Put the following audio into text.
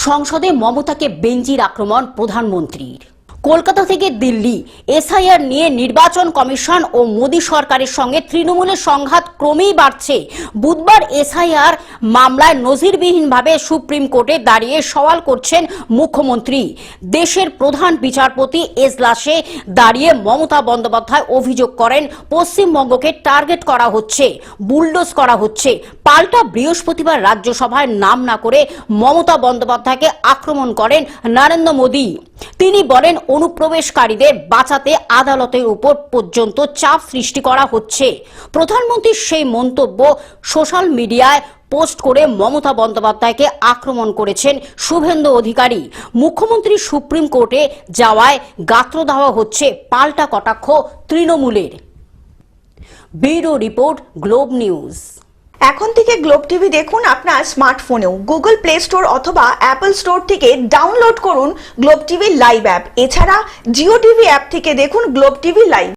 সংসদে মমতাকে বেঞ্জির আক্রমণ প্রধানমন্ত্রীর। কলকাতা থেকে দিল্লি এসআইআর নিয়ে নির্বাচন কমিশন ও মোদী সরকারের সঙ্গে তৃণমূলের সংঘাত ক্রমেই বাড়ছে। বুধবার এসআইআর মামলায় নজিরবিহীনভাবে সুপ্রিম কোর্টে দাঁড়িয়ে সওয়াল করছেন মুখ্যমন্ত্রী। দেশের প্রধান বিচারপতি এজলাসে দাঁড়িয়ে মমতা বন্দ্যোপাধ্যায় অভিযোগ করেন, পশ্চিমবঙ্গকে টার্গেট করা হচ্ছে, বুলডোজ করা হচ্ছে। পাল্টা বৃহস্পতিবার রাজ্যসভায় নাম না করে মমতা বন্দ্যোপাধ্যায়কে আক্রমণ করেন নরেন্দ্র মোদী। তিনি বলেন, অনুপ্রবেশকারীদের বাঁচাতে আদালতের উপর পর্যন্ত চাপ সৃষ্টি করা হচ্ছে। প্রধানমন্ত্রীর সেই মন্তব্য সোশ্যাল মিডিয়ায় পোস্ট করে মমতা বন্দ্যোপাধ্যায়কে আক্রমণ করেছেন শুভেন্দু অধিকারী। মুখ্যমন্ত্রী সুপ্রিম কোর্টে যাওয়ায় গাত্রদাহ হচ্ছে পাল্টা কটাক্ষ তৃণমূলের। Bureau report, globe news. এখন থেকে গ্লোব টিভি দেখুন আপনার স্মার্টফোনেও। গুগল প্লে স্টোর অথবা অ্যাপল স্টোর থেকে ডাউনলোড করুন গ্লোব টিভি লাইভ অ্যাপ। এছাড়া জিও টিভি অ্যাপ থেকে দেখুন গ্লোব টিভি লাইভ।